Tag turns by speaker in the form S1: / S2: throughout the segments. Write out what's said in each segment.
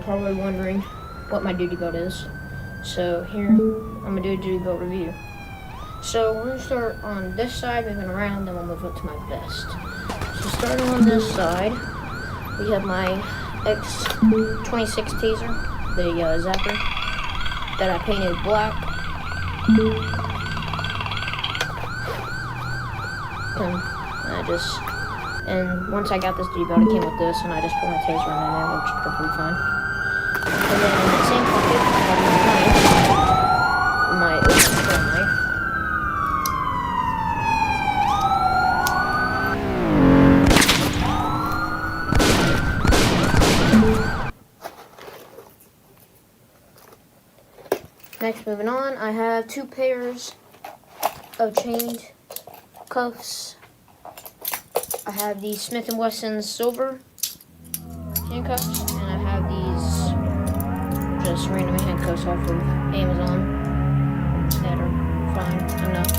S1: Probably wondering what my duty belt is. So here, I'm gonna do a duty belt review. So we're gonna start on this side, moving around, then we'll move up to my vest. So starting on this side, we have my X26 taser, the zapper, that I painted black. And once I got this duty belt, it came with this, and I just put my taser in and it works perfectly fine. And then in that same pocket, I have my open knife. Next, moving on, I have 2 pairs of chained cuffs. I have the Smith & Wesson silver handcuffs, and I have these just random handcuffs off of Amazon that are fine enough.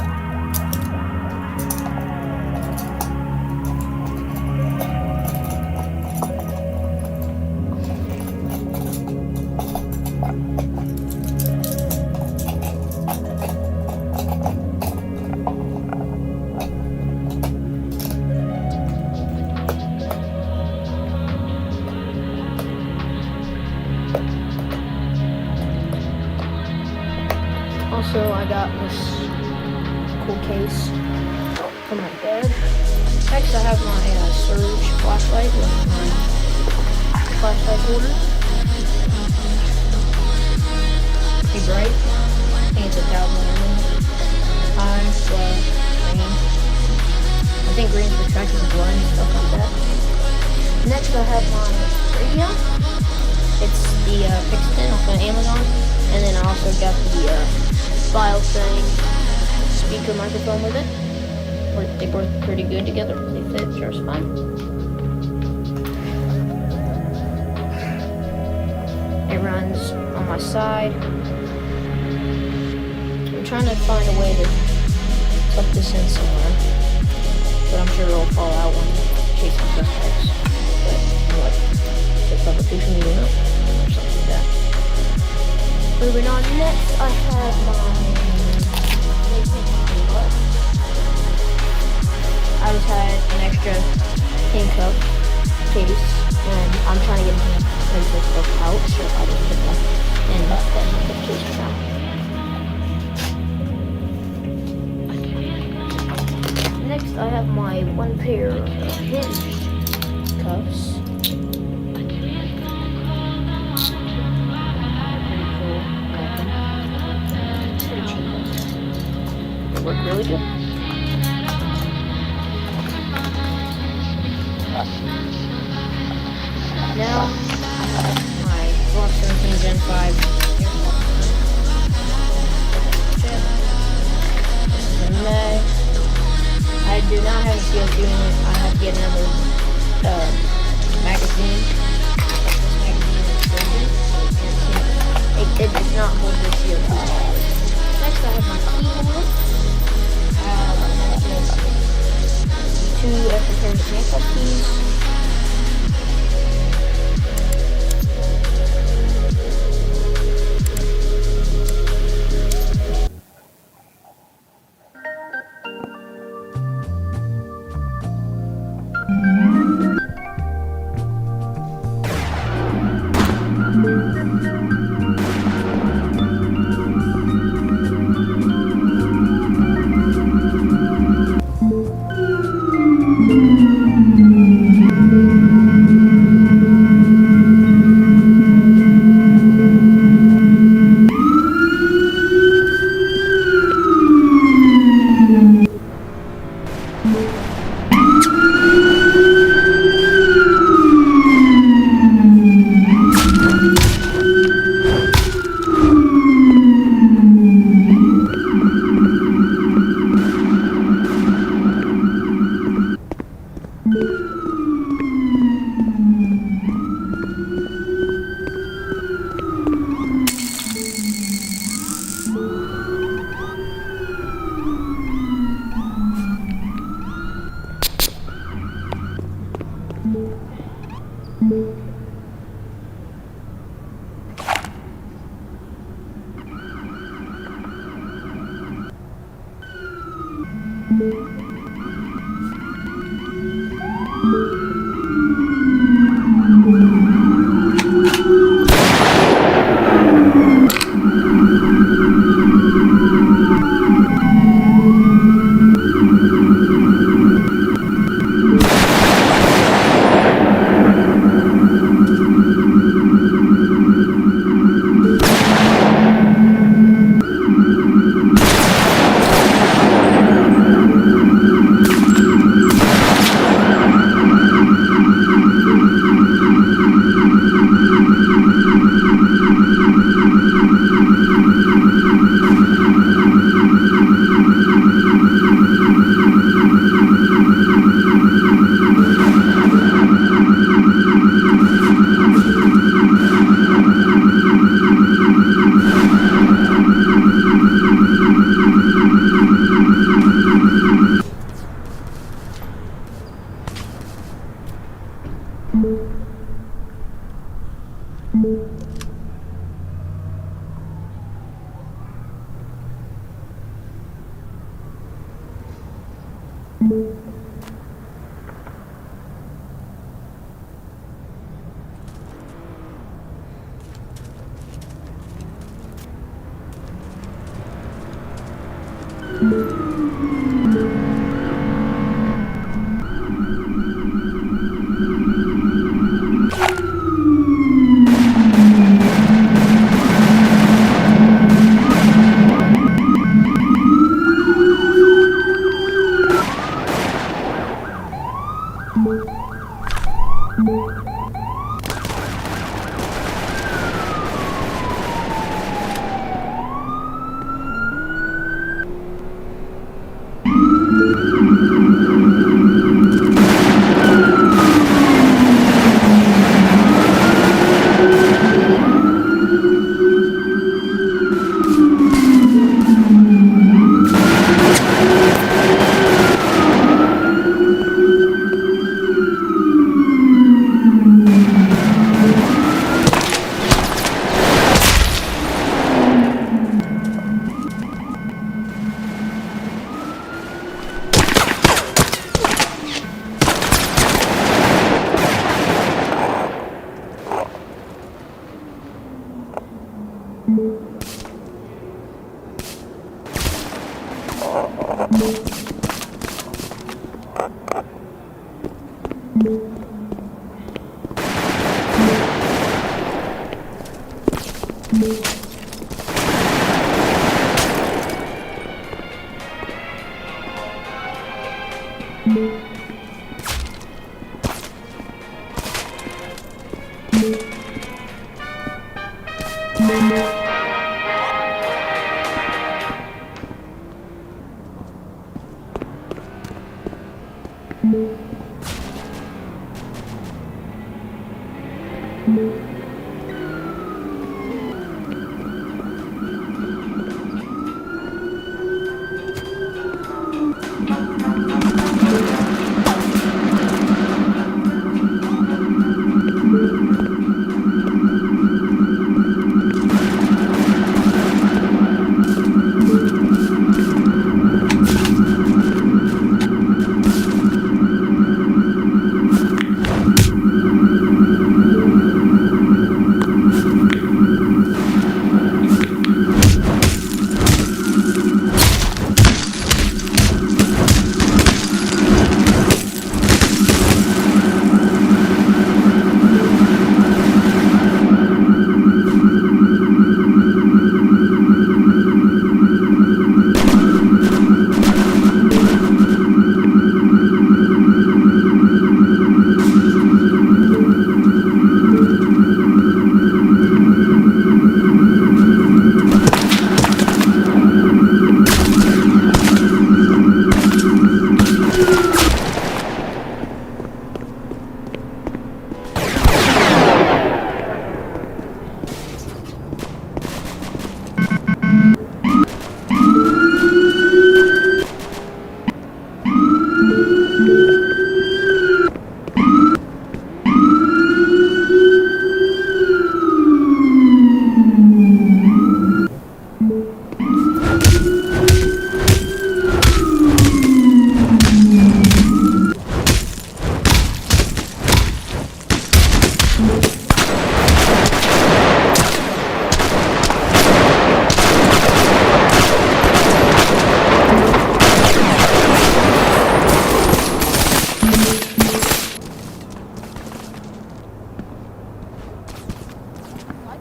S1: Also, I got this cool case for my bed. Next, I have my Surge flashlight with my flashlight holder. Pretty bright. I think it's 1,000 lumens. High, slow, green. I think green's for tracking the blood and stuff like that. Next, I have my radio. It's the Pixton off of Amazon. And then I also got the file thing speaker microphone with it. They work pretty good together. They fit just fine. It runs on my side. I'm trying to find a way to tuck this in somewhere, but I'm sure it'll fall out when chasing suspects. But what? It's like a piece of meat or something like that. Moving on, next I have my I just had an extra handcuff case, and I'm trying to get my handcuff stuff out, so I just put that in that handcuff case for now. Next, I have my 1 pair of hinge cuffs. They work really good. Now, I have my Block 17 Gen 5 airport gun. This is a May. I do not have a CO2 in it. I have to get another magazine. This magazine is broken, so it does not hold the CO2. Next, I have my keyboard. Two extra pairs of handcuff keys.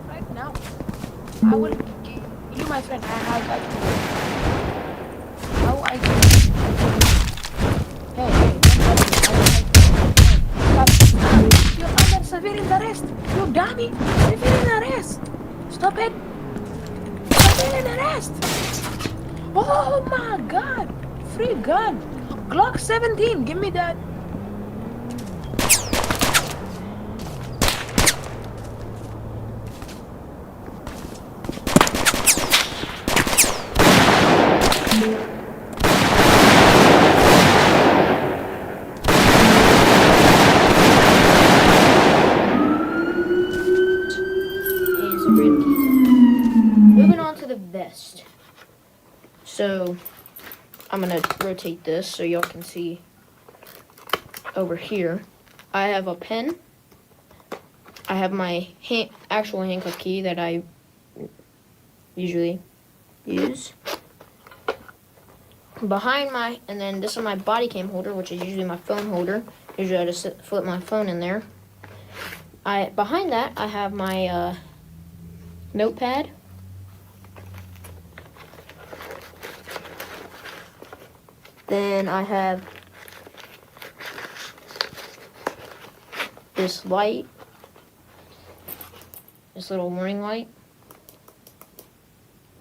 S2: Right now, I will give you, my friend. I got how I can. Hey, you're under civilian arrest. You dummy! Civilian arrest. Stop it! Civilian arrest. Oh my God! Free gun. Glock 17. Give me that.
S1: Is a rib key. Moving on to the vest. So I'm gonna rotate this so y'all can see over here. I have a pen. I have my actual handcuff key that I usually use. Behind my, and then this is my body cam holder, which is usually my phone holder. Usually I just flip my phone in there. Behind that I have my notepad. Then I have this light, this little warning light.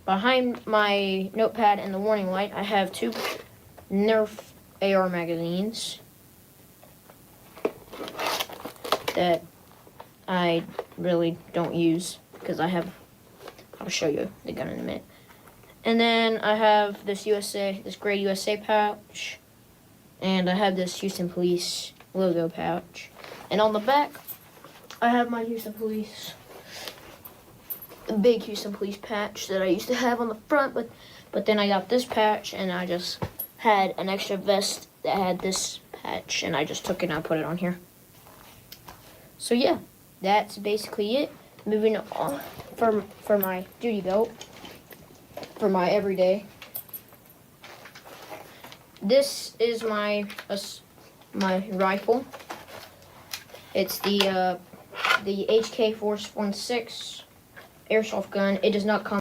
S1: Behind my notepad and the warning light, I have two Nerf AR magazines that I really don't use because I'll show you the gun in a minute. And then I have this gray USA pouch, and I have this Houston Police logo pouch. And on the back, I have my Houston Police, the big Houston Police patch that I used to have on the front, but then I got this patch, and I just had an extra vest that had this patch, and I just took it and I put it on here. So yeah, that's basically it. Moving on for my duty belt, for my everyday. This is my rifle. It's the HK 416 airsoft gun. It does not come.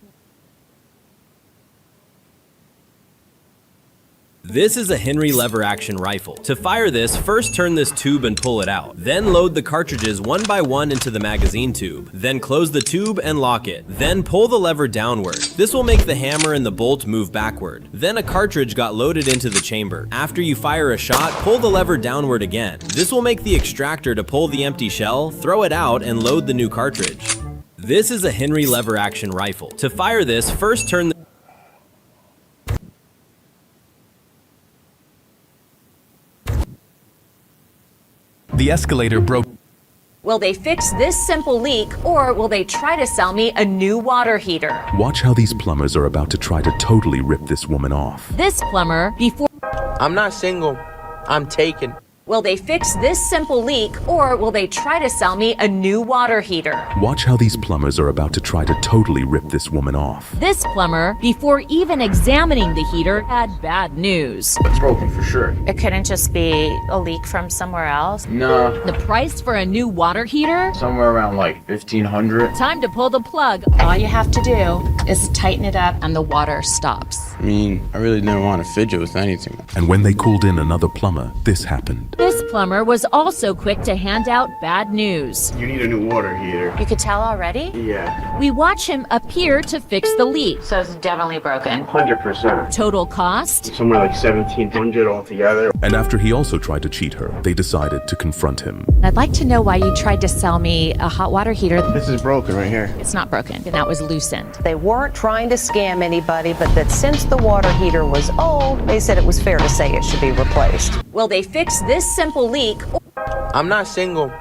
S3: This is a Henry lever action rifle. To fire this, first turn this tube and pull it out. Then load the cartridges one by one into the magazine tube. Then close the tube and lock it. Then pull the lever downward. This will make the hammer and the bolt move backward. Then a cartridge got loaded into the chamber. After you fire a shot, pull the lever downward again. This will make the extractor to pull the empty shell, throw it out, and load the new cartridge. This is a Henry lever action rifle. To fire this, first turn the
S4: escalator broke.
S5: Will they fix this simple leak, or will they try to sell me a new water heater?
S6: Watch how these plumbers are about to try to totally rip this woman off.
S5: This plumber, before...
S7: I'm not single. I'm taken.
S5: Will they fix this simple leak, or will they try to sell me a new water heater?
S6: Watch how these plumbers are about to try to totally rip this woman off.
S5: This plumber, before even examining the heater, had bad news.
S8: It's broken for sure.
S9: It couldn't just be a leak from somewhere else.
S8: No,
S5: The price for a new water heater?
S8: somewhere around like 1,500.
S5: Time to pull the plug.
S9: All you have to do is tighten it up and the water stops.
S10: I mean, I really didn't want to fidget with anything.
S6: And when they called in another plumber, this happened.
S5: This plumber was also quick to hand out bad news.
S11: You need a new water heater.
S9: You could tell already?
S11: Yeah,
S5: We watch him appear to fix the leak.
S9: So it's definitely broken.
S11: 100%.
S5: Total cost?
S11: Somewhere like 1,700 altogether.
S6: And after he also tried to cheat her, they decided to confront him.
S9: I'd like to know why you tried to sell me a hot water heater.
S11: This is broken right here.
S9: It's not broken, and that was loosened.
S12: They weren't trying to scam anybody, but that since the water heater was old, they said it was fair to say it should be replaced.
S5: Will they fix this simple leak?
S7: I'm not single.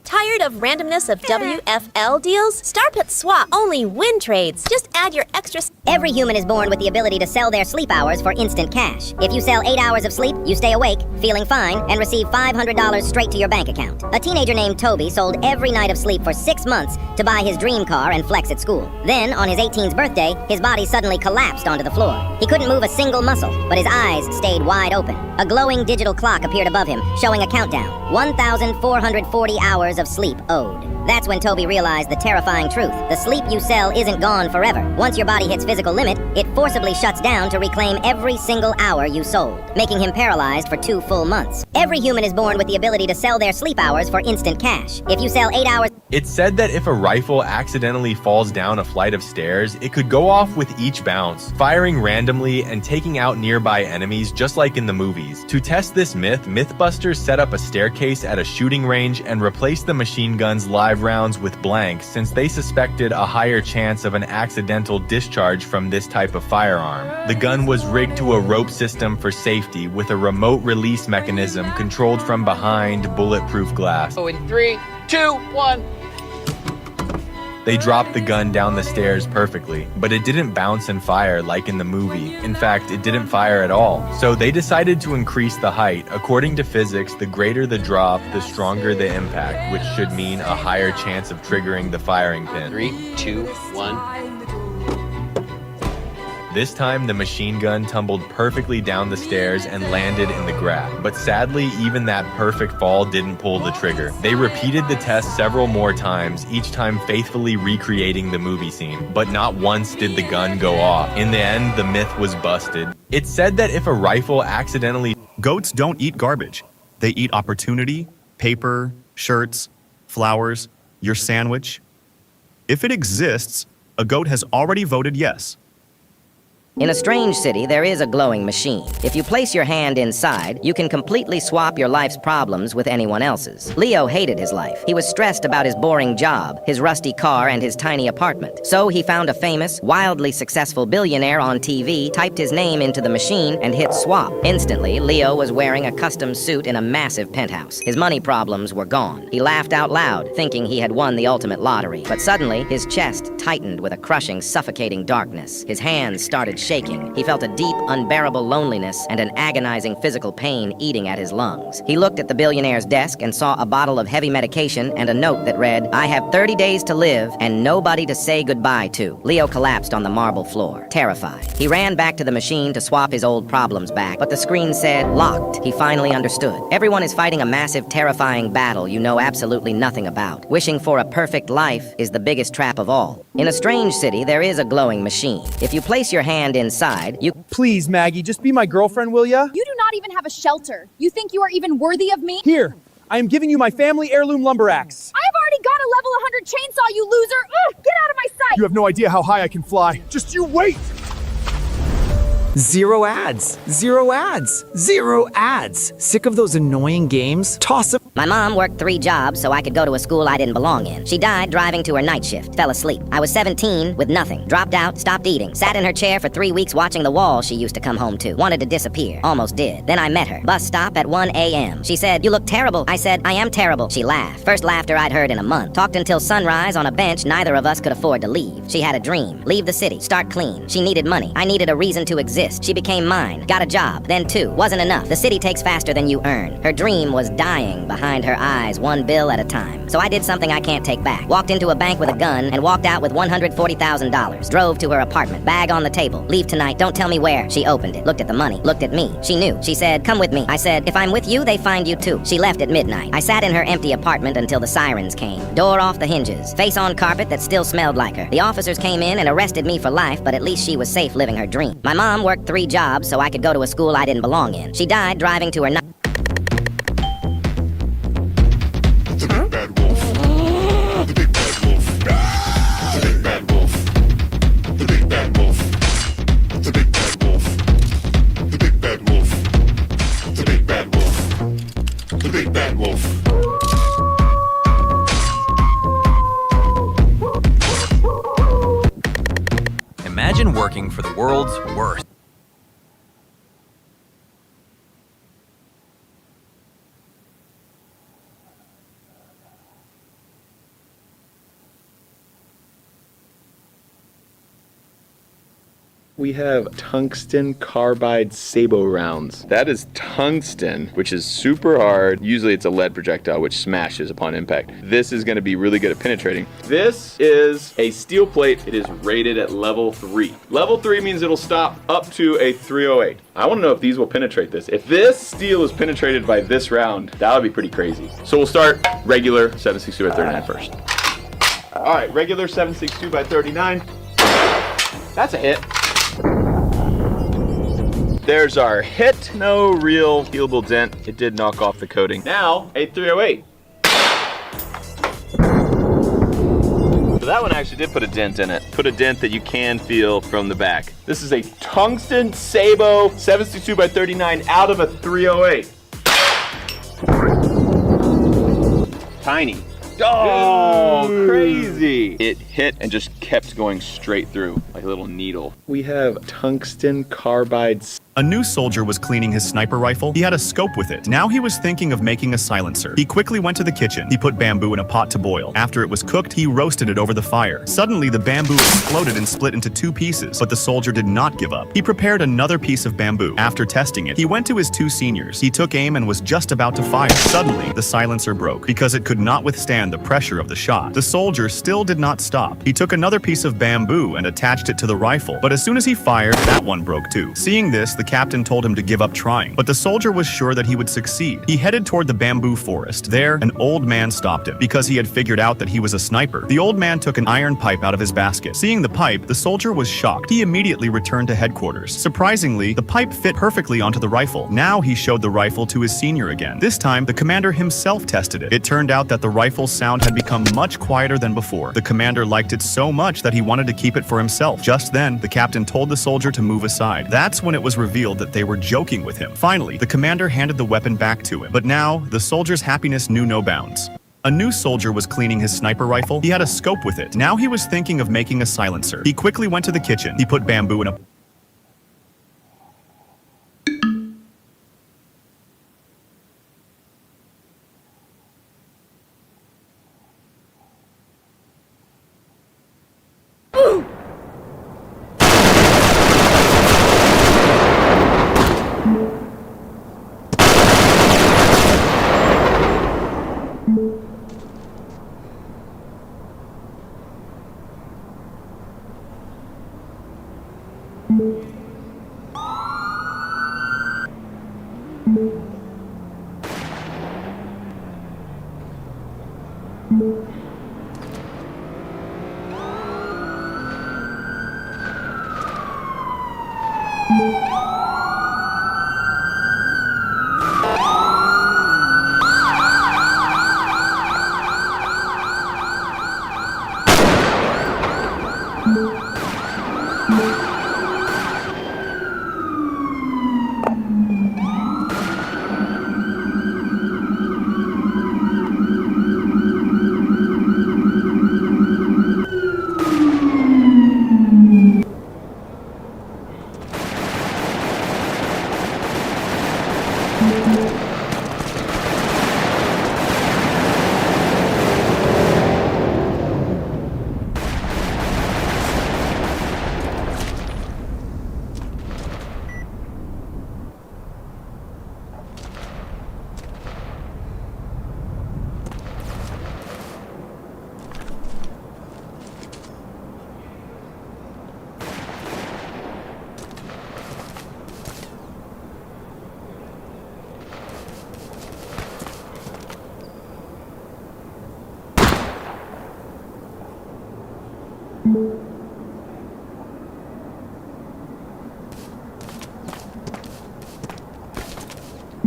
S13: Tired of randomness of WFL deals? StarPut Swap only win trades. Just add your extra...
S14: Every human is born with the ability to sell their sleep hours for instant cash. If you sell 8 hours of sleep, you stay awake, feeling fine, and receive $500 straight to your bank account. A teenager named Toby sold every night of sleep for 6 months to buy his dream car and flex at school. Then, on his 18th birthday, his body suddenly collapsed onto the floor. He couldn't move a single muscle, but his eyes stayed wide open. A glowing digital clock appeared above him, showing a countdown. 1,440 hours of sleep owed. That's when Toby realized the terrifying truth. The sleep you sell isn't gone forever. Once your body hits physical limit, it forcibly shuts down to reclaim every single hour you sold, making him paralyzed for 2 full months. Every human is born with the ability to sell their sleep hours for instant cash. If you sell 8 hours...
S15: It's said that if a rifle accidentally falls down a flight of stairs, it could go off with each bounce, firing randomly and taking out nearby enemies just like in the movies. To test this myth, Mythbusters set up a staircase at a shooting range and replaced the machine gun's live rounds with blanks since they suspected a higher chance of an accidental discharge from this type of firearm. The gun was rigged to a rope system for safety with a remote release mechanism controlled from behind bulletproof glass.
S2: So in 3, 2, 1.
S15: They dropped the gun down the stairs perfectly, but it didn't bounce and fire like in the movie. In fact, it didn't fire at all. So they decided to increase the height. According to physics, the greater the drop, the stronger the impact, which should mean a higher chance of triggering the firing pin.
S8: 3, 2, 1.
S15: This time, the machine gun tumbled perfectly down the stairs and landed in the grass. But sadly, even that perfect fall didn't pull the trigger. They repeated the test several more times, each time faithfully recreating the movie scene. But not once did the gun go off. In the end, the myth was busted. It's said that if a rifle accidentally...
S16: Goats don't eat garbage. They eat opportunity, paper, shirts, flowers, your sandwich. If it exists, a goat has already voted yes.
S17: In a strange city, there is a glowing machine. If you place your hand inside, you can completely swap your life's problems with anyone else's. Leo hated his life. He was stressed about his boring job, his rusty car, and his tiny apartment. So he found a famous, wildly successful billionaire on TV, typed his name into the machine, and hit swap. Instantly, Leo was wearing a custom suit in a massive penthouse. His money problems were gone. He laughed out loud, thinking he had won the ultimate lottery. But suddenly, his chest tightened with a crushing, suffocating darkness. His hands started shaking. He felt a deep, unbearable loneliness and an agonizing physical pain eating at his lungs. He looked at the billionaire's desk and saw a bottle of heavy medication and a note that read, "I have 30 days to live and nobody to say goodbye to." Leo collapsed on the marble floor, terrified. He ran back to the machine to swap his old problems back, but the screen said, "Locked." He finally understood. Everyone is fighting a massive, terrifying battle you know absolutely nothing about. Wishing for a perfect life is the biggest trap of all. In a strange city, there is a glowing machine. If you place your hand hand inside, you...
S18: Please, Maggie, just be my girlfriend, will ya?
S19: You do not even have a shelter. You think you are even worthy of me?
S18: Here, I am giving you my family heirloom lumber axe.
S19: I have already got a level 100 chainsaw, you loser! Ugh, get out of my sight!
S18: You have no idea how high I can fly. Just you wait!
S20: Zero ads. Zero ads. Zero ads. Sick of those annoying games? Toss them.
S14: My mom worked 3 jobs so I could go to a school I didn't belong in. She died driving to her night shift, fell asleep. I was 17 with nothing, dropped out, stopped eating, sat in her chair for 3 weeks watching the wall she used to come home to. Wanted to disappear, almost did. Then I met her, bus stop at 1 a.m. She said, "You look terrible." I said, "I am terrible." She laughed, first laughter I'd heard in a month. Talked until sunrise on a bench neither of us could afford to leave. She had a dream, leave the city, start clean. She needed money, I needed a reason to exist. She became mine, got a job, then 2, wasn't enough. The city takes faster than you earn. Her dream was dying behind her eyes, 1 bill at a time. So I did something I can't take back. Walked into a bank with a gun and walked out with $140,000. Drove to her apartment, bag on the table. "Leave tonight, don't tell me where." She opened it, looked at the money, looked at me. She knew. She said, "Come with me." I said, "If I'm with you, they find you too." She left at midnight. I sat in her empty apartment until the sirens came. Door off the hinges, face on carpet that still smelled like her. The officers came in and arrested me for life, but at least she was safe living her dream. My mom worked 3 jobs so I could go to a school I didn't belong in. She died driving to her night.
S21: The big bad wolf. The big bad wolf. The big bad wolf. The big bad wolf. The big bad wolf. The big bad wolf. The big bad wolf. The big bad wolf.
S3: Imagine working for the world's worst.
S15: We have tungsten carbide sabot rounds. That is tungsten, which is super hard. Usually it's a lead projectile, which smashes upon impact. This is gonna be really good at penetrating. This is a steel plate. It is rated at level 3. Level 3 means it'll stop up to a 308. I wanna know if these will penetrate this. If this steel is penetrated by this round, that would be pretty crazy. So we'll start regular 7.62 by 39 first. All right, regular 7.62 by 39. That's a hit. There's our hit. No real healable dent. It did knock off the coating. Now, a 308. So that one actually did put a dent in it. Put a dent that you can feel from the back. This is a tungsten sabot 7.62 by 39 out of a 308. Tiny. Oh, crazy. It hit and just kept going straight through like a little needle. We have tungsten carbide.
S16: A new soldier was cleaning his sniper rifle. He had a scope with it. Now he was thinking of making a silencer. He quickly went to the kitchen. He put bamboo in a pot to boil. After it was cooked, he roasted it over the fire. Suddenly, the bamboo exploded and split into 2 pieces, but the soldier did not give up. He prepared another piece of bamboo. After testing it, he went to his 2 seniors. He took aim and was just about to fire. Suddenly, the silencer broke because it could not withstand the pressure of the shot. The soldier still did not stop. He took another piece of bamboo and attached it to the rifle, but as soon as he fired, that one broke too. Seeing this, the captain told him to give up trying, but the soldier was sure that he would succeed. He headed toward the bamboo forest. There, an old man stopped him because he had figured out that he was a sniper. The old man took an iron pipe out of his basket. Seeing the pipe, the soldier was shocked. He immediately returned to headquarters. Surprisingly, the pipe fit perfectly onto the rifle. Now he showed the rifle to his senior again. This time, the commander himself tested it. It turned out that the rifle's sound had become much quieter than before. The commander liked it so much that he wanted to keep it for himself. Just then, the captain told the soldier to move aside. That's when it was revealed that they were joking with him. Finally, the commander handed the weapon back to him. But now, the soldier's happiness knew no bounds. A new soldier was cleaning his sniper rifle. He had a scope with it. Now he was thinking of making a silencer. He quickly went to the kitchen. He put bamboo in a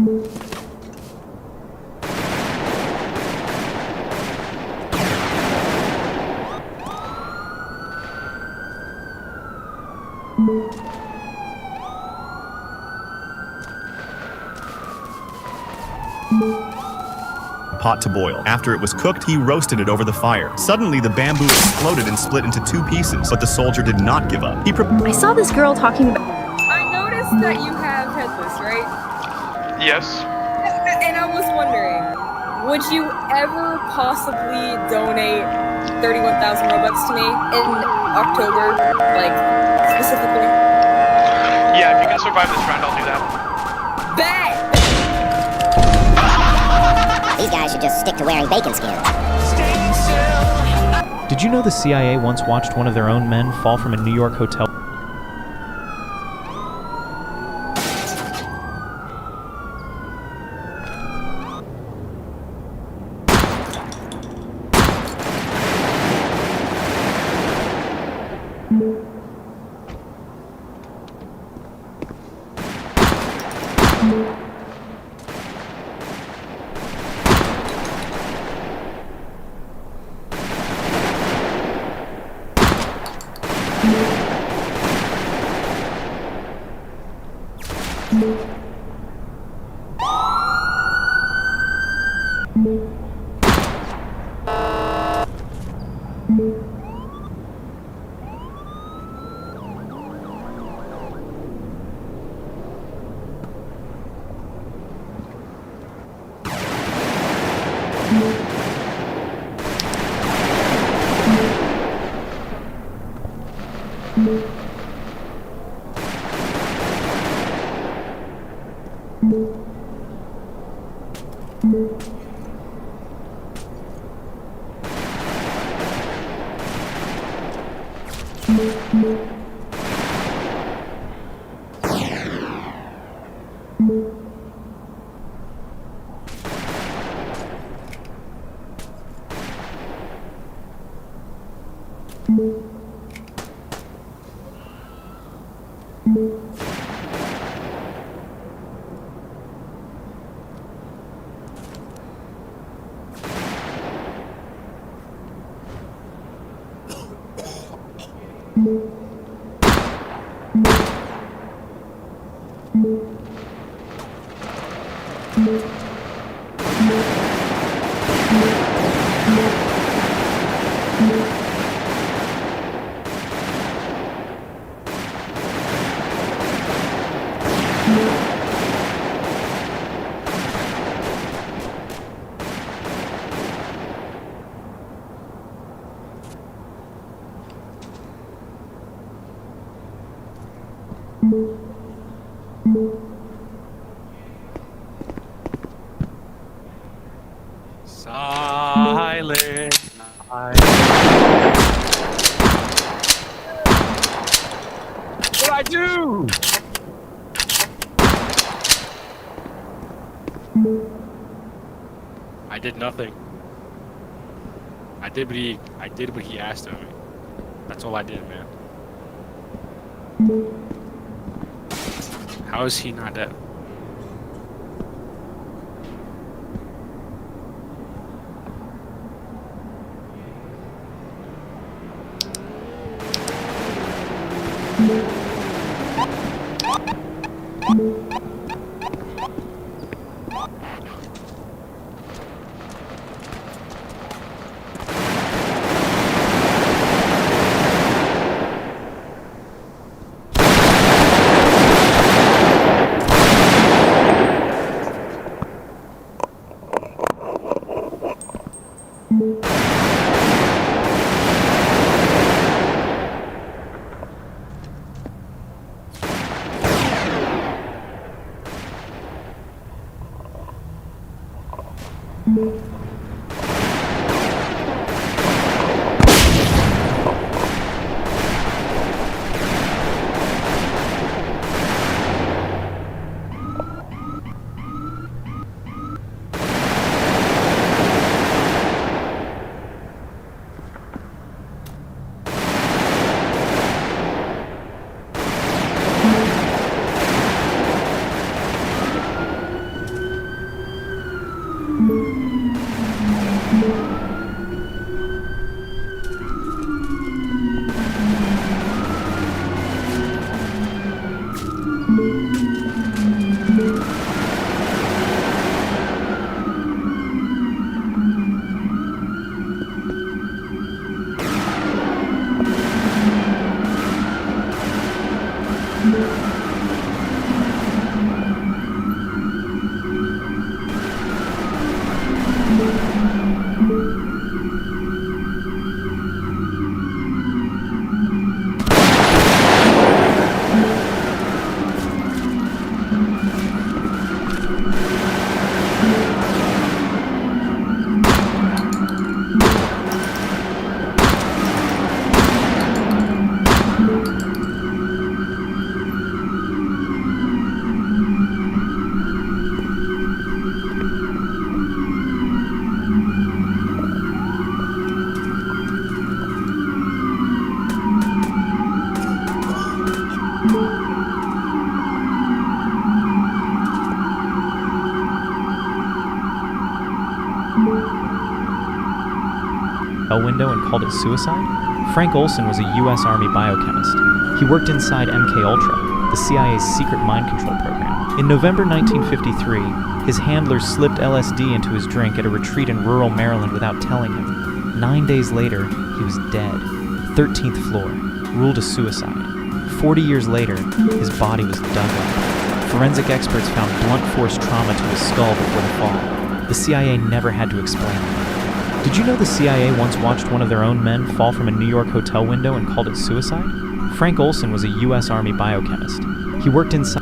S16: Pot to boil. After it was cooked, he roasted it over the fire. Suddenly, the bamboo exploded and split into 2 pieces, but the soldier did not give up.
S19: I saw this girl talking about... I noticed that you have headless, right?
S1: Yes.
S19: And I was wondering, would you ever possibly donate 31,000 Robux to me in October, like, specifically?
S1: Yeah, if you can survive this round, I'll do that.
S19: Bet!
S14: These guys should just stick to wearing bacon skin.
S22: Did you know the CIA once watched one of their own men fall from a New York hotel?
S1: Silent night. What'd I do? I did nothing. I did what he asked of me. That's all I did, man. How is he not dead?
S22: A window and called it suicide? Frank Olson was a U.S. Army biochemist. He worked inside MK-Ultra, the CIA's secret mind control program. In November 1953, his handler slipped LSD into his drink at a retreat in rural Maryland without telling him. 9 days later, he was dead. 13th floor, ruled a suicide. 40 years later, his body was dug up. Forensic experts found blunt force trauma to his skull before the fall. The CIA never had to explain it. Did you know the CIA once watched one of their own men fall from a New York hotel window and called it suicide? Frank Olson was a U.S. Army biochemist. He worked inside...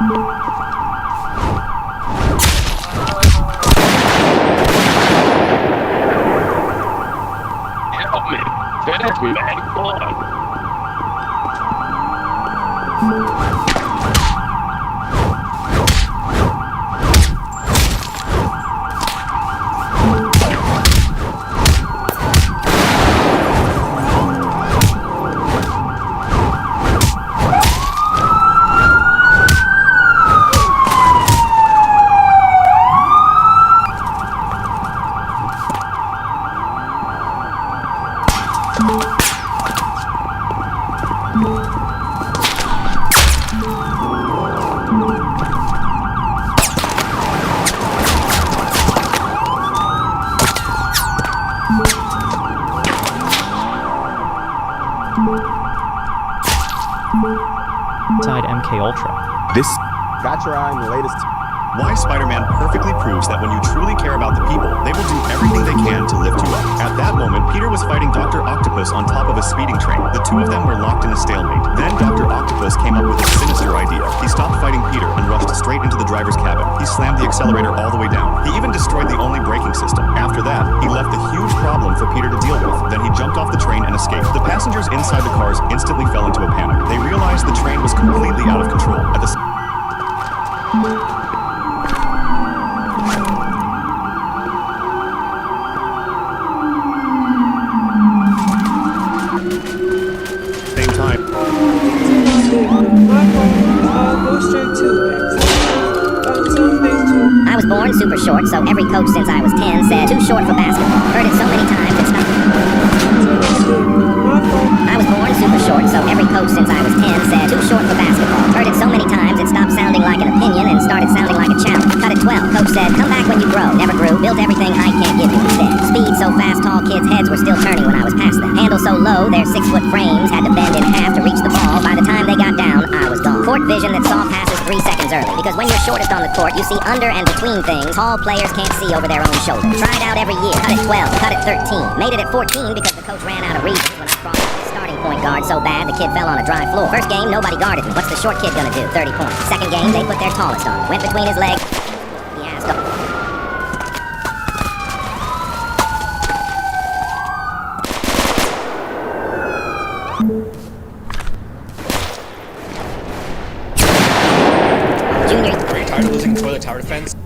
S21: Help me. Finish me, man. Come on.
S22: Inside MK Ultra.
S6: This
S18: Got your eye on the latest.
S16: Why Spider-Man perfectly proves that when you truly care about the people, they will do everything they can to lift you up. At that moment, Peter was fighting Dr. Octopus on top of a speeding train. The two of them were locked in a stalemate. Then Dr. Octopus came up with a sinister idea. He stopped fighting Peter and rushed straight into the driver's cabin. He slammed the accelerator all the way down. He even destroyed the only braking system. After that, he left a huge problem for Peter to deal with. Then he jumped off the train and escaped. The passengers inside the cars instantly fell into a panic. They realized the train was completely out of control. At the same time,
S14: I was born super short, so every coach since I was 10 said, too short for basketball. Heard it so many times, it's not... I was born super short, so every coach since I was 10 said, too short for basketball. Heard it so many times, it stopped sounding like an opinion and started sounding like a challenge. Cut it 12. Coach said, come back when you grow. Never grew. Built everything height can't give you instead. Speed so fast, tall kids' heads were still turning when I was past them. Handle so low, their 6-foot frames had to bend in half to reach the ball. By the time they got down, I was gone. Court vision that saw passes 3 seconds early. Because when you're shortest on the court, you see under and between things tall players can't see over their own shoulder. Tried out every year. Cut it 12. Cut it 13. Made it at 14 because the coach ran out of reasons when I crossed the starting point guard so bad the kid fell on a dry floor. First game, nobody guarded him. What's the short kid gonna do? 30 points. Second game, they put their tallest on. Went between his legs. He asked him. Junior.
S1: Are you tired of losing toilet tower defense?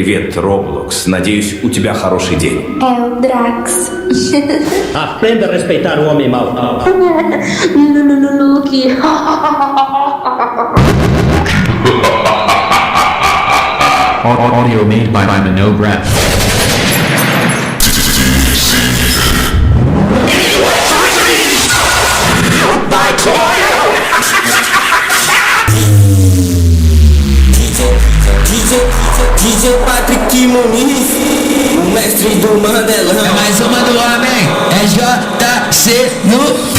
S4: Привет, Roblox. Надеюсь, у тебя хороший день.
S10: É o Drax.
S4: Aprenda a respeitar o homem mau.
S10: Luke.
S23: Audio made by No Breath.
S24: DJ Patrick Muniz, o mestre do Mandelão. É mais uma do homem, é JC no